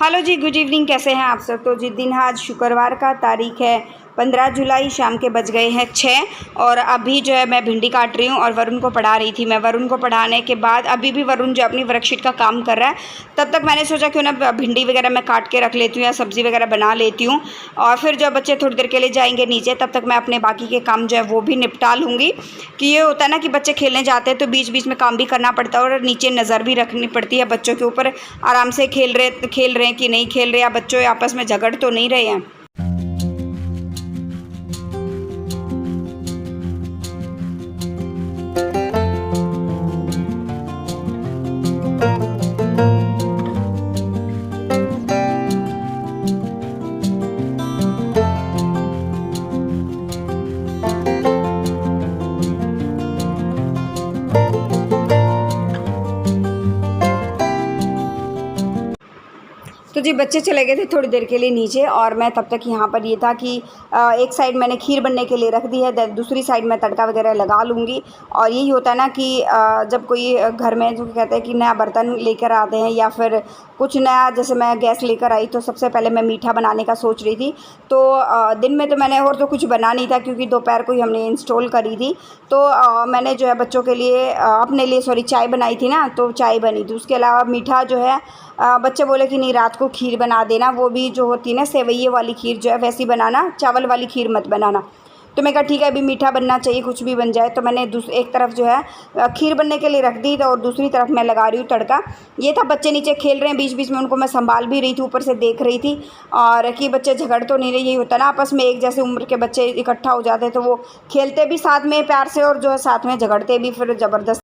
Hello जी, good evening. कैसे हैं आप सब? तो जी दिन आज शुक्रवार का, तारीख है 15 जुलाई, शाम के बज गए हैं 6 और अभी जो है मैं भिंडी काट रही हूँ और वरुण को पढ़ा रही थी। मैं वरुण को पढ़ाने के बाद अभी भी वरुण जो अपनी वर्कशीट का काम कर रहा है, तब तक मैंने सोचा क्यों ना भिंडी वगैरह मैं काट के रख लेती हूँ या सब्ज़ी वगैरह बना लेती हूँ और फिर जब बच्चे थोड़ी देर के लिए जाएंगे नीचे, तब तक मैं अपने बाकी के काम जो है वो भी निपटा लूँगी। कि ये होता है ना कि बच्चे खेलने जाते हैं तो बीच बीच में काम भी करना पड़ता है और नीचे नज़र भी रखनी पड़ती है बच्चों के ऊपर, आराम से खेल रहे हैं कि नहीं खेल रहे, या बच्चों आपस में झगड़ तो नहीं रहे हैं। तो जी बच्चे चले गए थे थोड़ी देर के लिए नीचे और मैं तब तक यहाँ पर ये था कि एक साइड मैंने खीर बनने के लिए रख दी है, दूसरी साइड मैं तड़का वगैरह लगा लूँगी। और यही होता है ना कि जब कोई घर में जो कहते हैं कि नया बर्तन लेकर आते हैं या फिर कुछ नया, जैसे मैं गैस लेकर आई तो सबसे पहले मैं मीठा बनाने का सोच रही थी। तो दिन में तो मैंने और तो कुछ बना नहीं था क्योंकि दोपहर को ही हमने इंस्टॉल करी थी। तो मैंने जो है बच्चों के लिए अपने लिए चाय बनाई थी ना, तो चाय बनी थी। उसके अलावा मीठा जो है बच्चे बोले कि नहीं रात को खीर बना देना, वो भी जो होती है ना सेवइये वाली खीर जो है वैसी बनाना, चावल वाली खीर मत बनाना। तो मैं कहा ठीक है, अभी मीठा बनना चाहिए, कुछ भी बन जाए। तो मैंने एक तरफ जो है खीर बनने के लिए रख दी और दूसरी तरफ मैं लगा रही हूँ तड़का। ये था बच्चे नीचे खेल रहे हैं, बीच बीच में उनको मैं संभाल भी रही थी, ऊपर से देख रही थी और कि बच्चे झगड़ तो नहीं रहे। यही होता है ना, आपस में एक जैसे उम्र के बच्चे इकट्ठा हो जाते हैं तो वो खेलते भी साथ में प्यार से और जो है साथ में झगड़ते भी फिर ज़बरदस्त।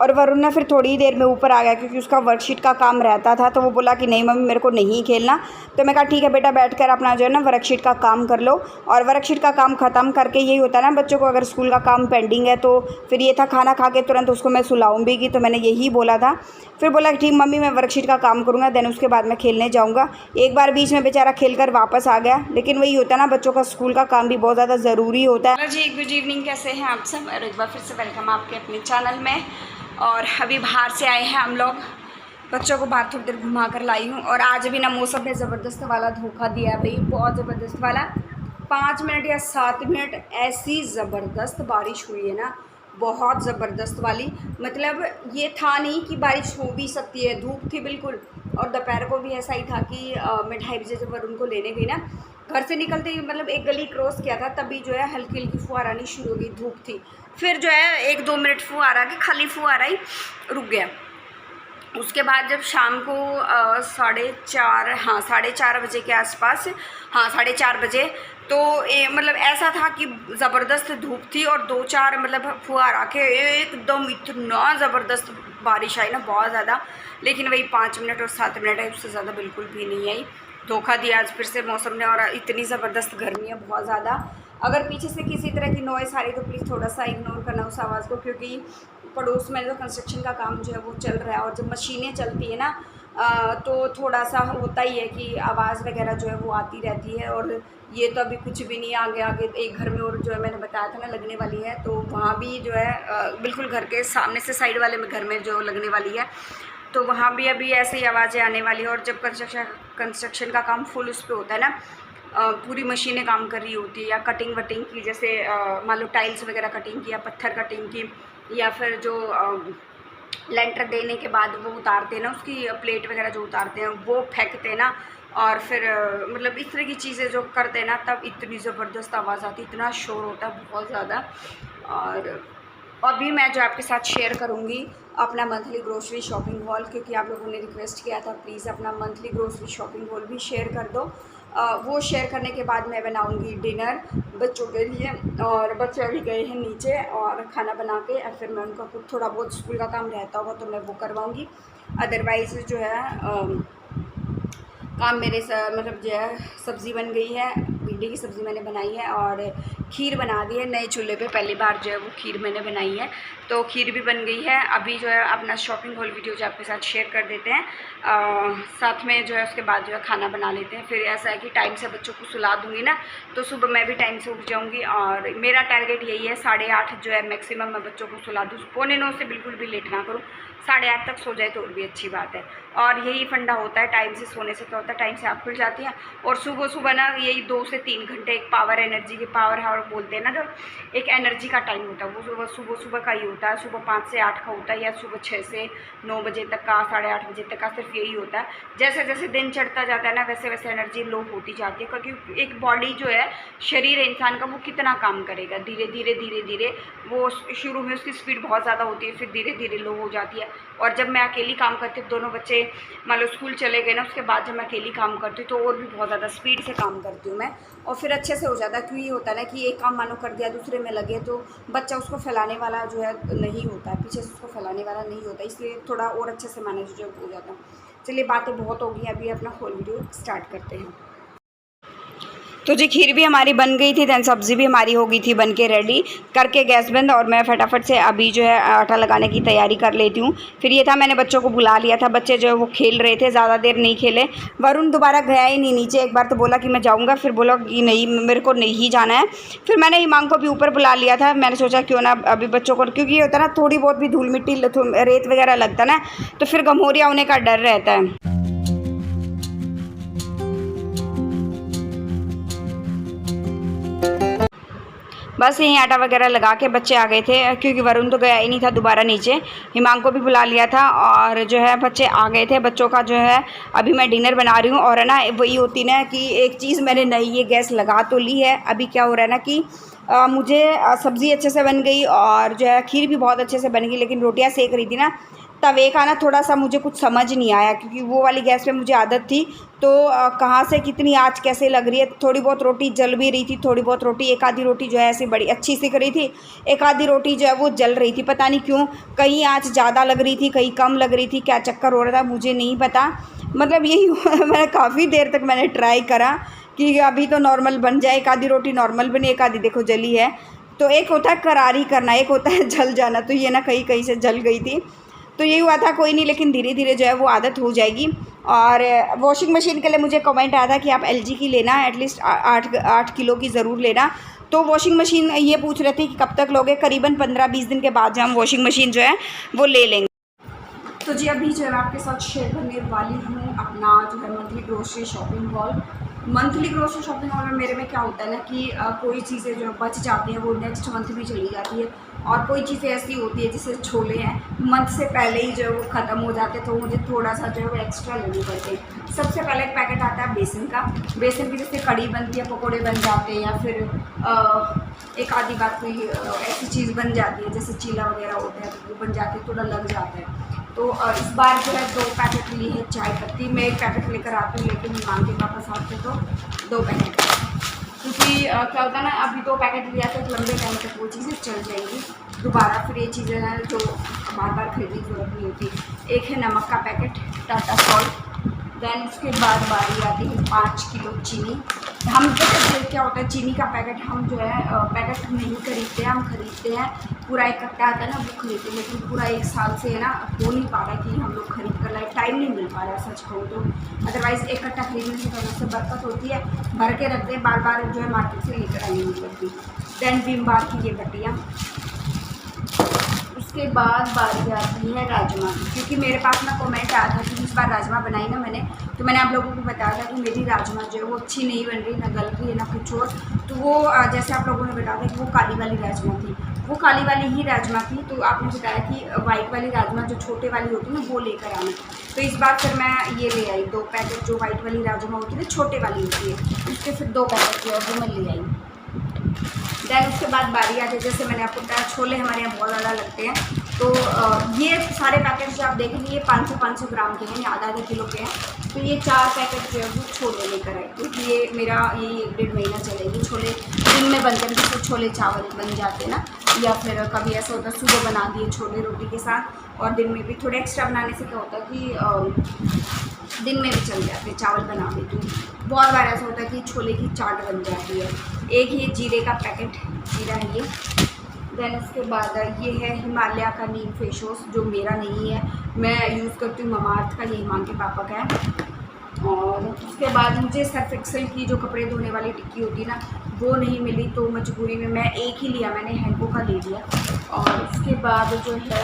और वरुण ना फिर थोड़ी ही देर में ऊपर आ गया क्योंकि उसका वर्कशीट का काम रहता था। तो वो बोला कि नहीं मम्मी मेरे को नहीं खेलना। तो मैं कहा ठीक है बेटा, बैठकर अपना जो है ना वर्कशीट का काम कर लो। और वर्कशीट का काम ख़त्म करके, यही होता है ना बच्चों को अगर स्कूल का काम पेंडिंग है तो फिर ये था खाना खा के तुरंत उसको मैं सुलाऊँगी। तो मैंने यही बोला था। फिर बोला कि ठीक मम्मी मैं वर्कशीट का काम करूँगा, देन उसके बाद मैं खेलने जाऊँगा। एक बार बीच में बेचारा खेल कर वापस आ गया, लेकिन वही होता है ना बच्चों का स्कूल का काम भी बहुत ज़्यादा ज़रूरी होता है। जी गुड इवनिंग, कैसे हैं आप सब? और एक बार फिर से वेलकम आपके अपने चैनल में। और अभी बाहर से आए हैं हम लोग, बच्चों को बाहर थोड़ी देर घुमा कर लाई हूँ। और आज भी ना मौसम ने ज़बरदस्त वाला धोखा दिया है भाई, बहुत ज़बरदस्त वाला। 5 मिनट या 7 मिनट ऐसी ज़बरदस्त बारिश हुई है ना, बहुत ज़बरदस्त वाली। मतलब ये था नहीं कि बारिश हो भी सकती है, धूप थी बिल्कुल। और दोपहर को भी ऐसा ही था कि मैं 2:30 बजे जब वरुण को लेने गई ना, घर से निकलते ही मतलब एक गली क्रॉस किया था, तभी जो है हल्की हल्की फुहार आनी शुरू हो गई, धूप थी। फिर जो है 1-2 मिनट फुहार आ गई, खाली फुहार आई, रुक गया। उसके बाद जब शाम को 4:30 बजे के आसपास, हाँ 4:30 बजे, तो मतलब ऐसा था कि ज़बरदस्त धूप थी और 2-4 मतलब फुहार आके एकदम इतना ज़बरदस्त बारिश आई ना, बहुत ज़्यादा। लेकिन वही 5 मिनट और 7 मिनट है, उससे ज़्यादा बिल्कुल भी नहीं आई। धोखा दिया आज फिर से मौसम ने। और इतनी ज़बरदस्त गर्मी है, बहुत ज़्यादा। अगर पीछे से किसी तरह की नॉइस आ रही तो प्लीज़ थोड़ा सा इग्नोर करना उस आवाज़ को, क्योंकि पड़ोस में जो कंस्ट्रक्शन का काम जो है वो चल रहा है और जब मशीनें चलती है ना तो थोड़ा सा होता ही है कि आवाज़ वगैरह जो है वो आती रहती है। और ये तो अभी कुछ भी नहीं, आगे आगे एक घर में और जो है मैंने बताया था ना लगने वाली है, तो वहाँ भी जो है बिल्कुल घर के सामने से साइड वाले में घर में जो लगने वाली है, तो वहाँ भी अभी ऐसे ही आवाज़ें आने वाली है। और जब कंस्ट्रक्शन का काम फुल उस पर होता है ना, पूरी मशीनें काम कर रही होती है, या कटिंग वटिंग की, जैसे मान लो टाइल्स वगैरह कटिंग की या पत्थर कटिंग की, या फिर जो लेंटर देने के बाद वो उतारते हैं ना, उसकी प्लेट वगैरह जो उतारते हैं वो फेंकते हैं ना, और फिर मतलब इस तरह की चीज़ें जो करते हैं ना, तब इतनी ज़बरदस्त आवाज़ आती, इतना शोर होता है बहुत ज़्यादा। और अभी मैं जो आपके साथ शेयर करूँगी अपना मंथली ग्रोसरी शॉपिंग हॉल, क्योंकि आप लोगों ने रिक्वेस्ट किया था प्लीज़ अपना मंथली ग्रोसरी शॉपिंग हॉल भी शेयर कर दो। वो शेयर करने के बाद मैं बनाऊँगी डिनर बच्चों के लिए। और बच्चे अभी गए हैं नीचे और खाना बना के, और फिर मैं उनका कुछ थोड़ा बहुत स्कूल का काम रहता होगा तो मैं वो करवाऊँगी। अदरवाइज़ जो है काम मेरे मतलब जो है सब्ज़ी बन गई है, भिंडी की सब्ज़ी मैंने बनाई है और खीर बना दी है नए चूल्हे पे, पहली बार जो है वो खीर मैंने बनाई है, तो खीर भी बन गई है। अभी जो है अपना शॉपिंग हॉल वीडियो जो आपके साथ शेयर कर देते हैं, साथ में जो है उसके बाद जो है खाना बना लेते हैं। फिर ऐसा है कि टाइम से बच्चों को सुला दूँगी ना, तो सुबह मैं भी टाइम से उठ जाऊँगी। और मेरा टारगेट यही है 8:30 जो है मैक्सिमम मैं बच्चों को सुला दूँ, 8:45 से बिल्कुल भी लेट ना करूँ, 8:30 तक सो जाए तो और भी अच्छी बात है। और यही फंडा होता है, टाइम से सोने से क्या होता है, टाइम से आप खुल जाती हैं। और सुबह सुबह ना यही 2 से 3 घंटे एक पावर एनर्जी के पावर हावर बोलते हैं ना, जब एक एनर्जी का टाइम होता है वो सुबह का ही होता है। सुबह 5 से 8 का होता है, या सुबह 6 से 9 बजे तक का, 8:30 बजे तक का, सिर्फ यही होता है। जैसे जैसे दिन चढ़ता जाता है ना, वैसे वैसे एनर्जी लो होती जाती है, क्योंकि एक बॉडी जो है, शरीर इंसान का, वो कितना काम करेगा। धीरे धीरे वो शुरू में उसकी स्पीड बहुत ज़्यादा होती है, फिर धीरे धीरे लो हो जाती है। और जब मैं अकेली काम करती हूँ, दोनों बच्चे मान लो स्कूल चले गए ना, उसके बाद जब मैं अकेली काम करती हूँ तो और भी बहुत ज़्यादा स्पीड से काम करती हूँ मैं, और फिर अच्छे से हो जाता है। क्यों ये होता है ना कि एक काम मानो कर दिया, दूसरे में लगे तो बच्चा उसको फैलाने वाला जो है नहीं होता है, पीछे से उसको फैलाने वाला नहीं होता, इसलिए थोड़ा और अच्छे से मैनेज जो हो जाता है। चलिए, बातें बहुत हो गई, अभी अपना होल वीडियो स्टार्ट करते हैं। तो जी खीर भी हमारी बन गई थी, दैन सब्ज़ी भी हमारी हो गई थी बन के रेडी, करके गैस बंद, और मैं फटाफट से अभी जो है आटा लगाने की तैयारी कर लेती हूँ। फिर ये था, मैंने बच्चों को बुला लिया था, बच्चे जो है वो खेल रहे थे, ज़्यादा देर नहीं खेले। वरुण दोबारा गया ही नहीं नीचे, एक बार तो बोला कि मैं जाऊँगा, फिर बोला कि नहीं मेरे को नहीं जाना है। फिर मैंने हिमांग को भी ऊपर बुला लिया था, मैंने सोचा क्यों ना अभी बच्चों को, क्योंकि ये होता है ना थोड़ी बहुत भी धूल मिट्टी रेत वगैरह लगता है ना, तो फिर गमोरिया होने का डर रहता है। बस यहीं आटा वगैरह लगा के बच्चे आ गए थे, क्योंकि वरुण तो गया ही नहीं था दोबारा नीचे। हिमांग को भी बुला लिया था, और जो है बच्चे आ गए थे। बच्चों का जो है अभी मैं डिनर बना रही हूँ, और है ना वही होती ना कि एक चीज़ मैंने नई ये गैस लगा तो ली है। अभी क्या हो रहा है ना कि मुझे सब्ज़ी अच्छे से बन गई, और जो है खीर भी बहुत अच्छे से बन गई, लेकिन रोटियाँ सेक रही थी ना, तवे का ना थोड़ा सा मुझे कुछ समझ नहीं आया, क्योंकि वो वाली गैस पे मुझे आदत थी, तो कहाँ से कितनी आँच कैसे लग रही है। थोड़ी बहुत रोटी जल भी रही थी, थोड़ी बहुत रोटी, एक आधी रोटी जो है ऐसी बड़ी अच्छी सिक रही थी, एक आधी रोटी जो है वो जल रही थी, पता नहीं क्यों, कहीं आँच ज़्यादा लग रही थी, कहीं कम लग रही थी, क्या चक्कर हो रहा था मुझे नहीं पता। मतलब यही मैंने काफ़ी देर तक मैंने ट्राई करा कि अभी तो नॉर्मल बन जाए, एक आधी रोटी नॉर्मल बनी, एक आधी देखो जली है। तो एक होता है करारी करना, एक होता है जल जाना, तो ये ना कहीं कहीं से जल गई थी, तो यही हुआ था। कोई नहीं, लेकिन धीरे धीरे जो है वो आदत हो जाएगी। और वॉशिंग मशीन के लिए मुझे कमेंट आया था कि आप LG की लेना, एटलीस्ट 8 किलो की ज़रूर लेना। तो वॉशिंग मशीन ये पूछ रहे थे कि कब तक लोगे, करीबन 15-20 दिन के बाद जो हम वॉशिंग मशीन जो है वो ले लेंगे। तो जी अभी जो है आपके साथ शेयर करने वाली हूँ अपना जो है monthly grocery shopping hall. Monthly grocery shopping hall में मेरे में क्या होता है ना कि कोई चीज़ें जो बच जाती हैं वो नेक्स्ट मंथ भी चली जाती है, और कोई चीज़ें ऐसी होती है जैसे छोले हैं मंथ से पहले ही जो है वो ख़त्म हो जाते हैं, तो मुझे थोड़ा सा जो है वो एक्स्ट्रा लेने पड़ते हैं। सबसे पहले एक पैकेट आता है बेसन का, बेसन की जैसे कड़ी बनती है, पकोड़े बन जाते हैं, या फिर एक आधी बात कोई ऐसी चीज़ बन जाती है जैसे चीला वगैरह होता है, तो वो बन जाती है, थोड़ा लग जाता है। तो इस बार जो है 2 पैकेट ली है चाय पत्ती। मैं 1 पैकेट लेकर आती हूँ, लेकिन हिमांग के पापा साथ थे तो 2 पैकेट, क्योंकि क्या होता है ना, अभी 2 पैकेट लिया तो लंबे टाइम तक वो चीज़ें चल जाएंगी। दोबारा फिर ये चीज़ें हैं जो बार बार खरीदने की जरूरत नहीं होती। एक है नमक का पैकेट, टाटा सॉल्ट। दैन उसके बाद बारी आती है 5 किलो चीनी। हम जैसे क्या होता है, चीनी का पैकेट हम जो है पैकेट नहीं खरीदते हैं, हम खरीदते हैं पूरा एक कट्टा आता है ना, वो खरीदते हैं। लेकिन पूरा 1 साल से है ना हो नहीं पा रहा कि हम लोग खरीद कर लाए, टाइम नहीं मिल पा रहा है सच कहूँ तो। अदरवाइज़ एक कट्टा खरीदने से पहले उससे बरकत होती है, भर के रखते हैं, बार बार जो है मार्केट से लेकर आनी नहीं पड़ती। दैन विम बार की ये बट्टियाँ। उसके बाद बारी आती है राजमा की, क्योंकि मेरे पास ना कमेंट आया था कि इस बार राजमा बनाई ना मैंने, तो मैंने आप लोगों को बताया था कि मेरी राजमा जो है वो अच्छी नहीं बन रही, ना गल रही है ना कुछ और। तो वो जैसे आप लोगों ने बताया था कि वो काली वाली राजमा थी, वो काली वाली ही राजमा थी। तो आपने बताया कि वाइट वाली राजमा जो छोटे वाली होती है ना वो लेकर आना, तो इस बार फिर मैं ये ले आई 2 पैकेट, जो वाइट वाली राजमा होती है ना छोटे वाली होती है, उसके फिर 2 पैकेट जो है वो मैं ले आई। दैन उसके बाद बारी आती है, जैसे मैंने आपको बताया छोले हमारे यहाँ बहुत ज़्यादा लगते हैं, तो ये सारे पैकेट जो आप देखेंगे ये 500-500 ग्राम के हैं, आधा किलो के हैं। तो ये 4 पैकेट जो है वो छोले लेकर आए, क्योंकि ये मेरा ये 1-1.5 महीना चलेगी। छोले दिन में बनते हैं, जैसे छोले चावल बन जाते हैं ना, या फिर कभी ऐसा होता है सुबह बना दिए छोले रोटी के साथ, और दिन में भी थोड़े एक्स्ट्रा बनाने से क्या होता है कि दिन में भी चल जाते हैं, चावल बना देती हूँ। बहुत बार ऐसा होता है कि छोले की चाट बन जाती है। एक ये जीरे का पैकेट, जीरा है ये। दैन उसके बाद ये है हिमालय का नीम फेस वॉश, जो मेरा नहीं है, मैं यूज़ करती हूँ ममाअर्थ का, ये हिमांग के पापा का है। और उसके बाद मुझे सर्फ एक्सेल की जो कपड़े धोने वाली टिक्की होती है ना, वो नहीं मिली, तो मजबूरी में मैं एक ही लिया, मैंने हैंको का ले लिया। और उसके बाद जो है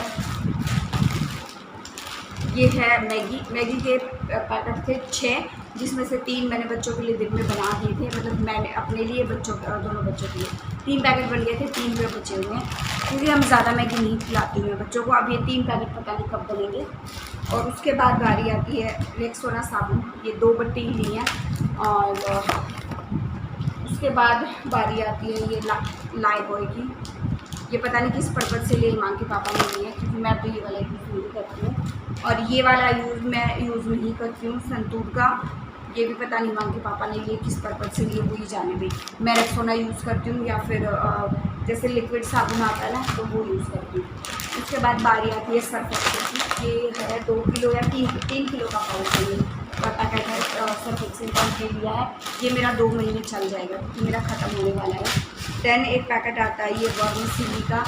ये है मैगी के पैकेट थे 6, जिसमें से 3 मैंने बच्चों के लिए दिन में बना दिए थे, मतलब मैंने अपने लिए बच्चों दोनों बच्चों के लिए 3 पैकेट बन गए थे, 3 जो बचे हुए हैं, क्योंकि हम ज़्यादा मैगी नहीं खिलाती हूँ बच्चों को। अब ये 3 पैकेट पता नहीं कब बनेंगे। और उसके बाद बारी आती है रेक्सोना साबुन, ये 2 बट्टी ली हैं। और उसके बाद बारी आती है ये लाइफबॉय की, ये पता नहीं किस पर्पज़ से लिए ईमान के पापा ने लिए, क्योंकि मैं तो ये वाला यूज़ नहीं करती हूँ। और ये वाला मैं यूज़ नहीं करती हूँ संतूर का, ये भी पता नहीं ईमान के पापा ने लिए किस पर्पज़ से लिए, वो ही जाने भी। मैं रेक्सोना यूज़ करती हूँ या फिर जैसे लिक्विड साबुन आता है ना, तो वो यूज़ करती हूँ। उसके बाद बारी आती है सर्फ एक्सेल की, ये है 2 किलो या 3 किलो का पाउडर पैकेट है सर्फ एक्सेल का ले लिया है। ये मेरा 2 महीने चल जाएगा, क्योंकि मेरा ख़त्म होने वाला है। देन एक पैकेट आता है ये वर्मिसेली का,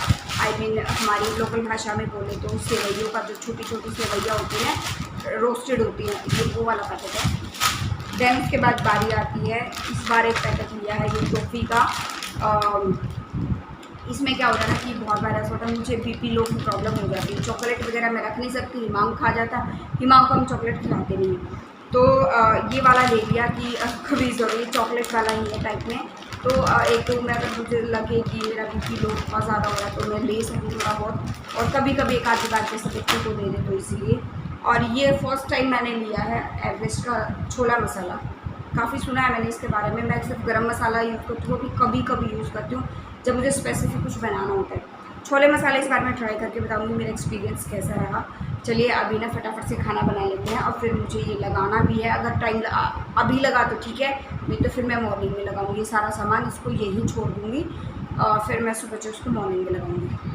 हमारी लोकल भाषा में बोले तो सेवइयों का, जो छोटी छोटी सेवइयाँ होती हैं, रोस्टेड होती हैं, ये वो वाला पैकेट है। देन उसके बाद बारी आती है, इस बार एक पैकेट लिया है ये टॉफ़ी का। इसमें क्या होता है ना कि बहुत बार ऐसा होता है, मुझे बीपी लो की प्रॉब्लम हो जाती है, चॉकलेट वगैरह मैं रख नहीं सकती, हिमांग खा जाता, हिमांग को हम चॉकलेट खिलाते नहीं हैं, तो ये वाला ले लिया कि कभी ज़रूरी चॉकलेट वाला ही है टाइप में। तो एक तो मैं अगर मुझे लगे कि मेरा बीपी लो बहुत ज़्यादा हो रहा है तो मैं ले सकूँ थोड़ा बहुत, और कभी कभी एक आधी बार जैसे बच्चों को दे दे, तो इसलिए। और ये फर्स्ट टाइम मैंने लिया है एवरेस्ट का छोला मसाला, काफ़ी सुना है मैंने इसके बारे में। मैं सिर्फ गरम मसाला यूज़ करती हूँ, कभी कभी यूज़ करती हूँ जब मुझे स्पेसिफिक कुछ बनाना होता है। छोले मसाले इस बार मैं ट्राई करके बताऊँगी मेरा एक्सपीरियंस कैसा रहा। चलिए अभी ना फटाफट से खाना बना लेते हैं, और फिर मुझे ये लगाना भी है, अगर टाइम अभी लगा तो ठीक है, नहीं तो फिर मैं मॉर्निंग में लगाऊंगी सारा सामान, इसको यही छोड़ दूँगी और फिर मैं सुबह जो उसको मॉर्निंग में लगाऊंगी।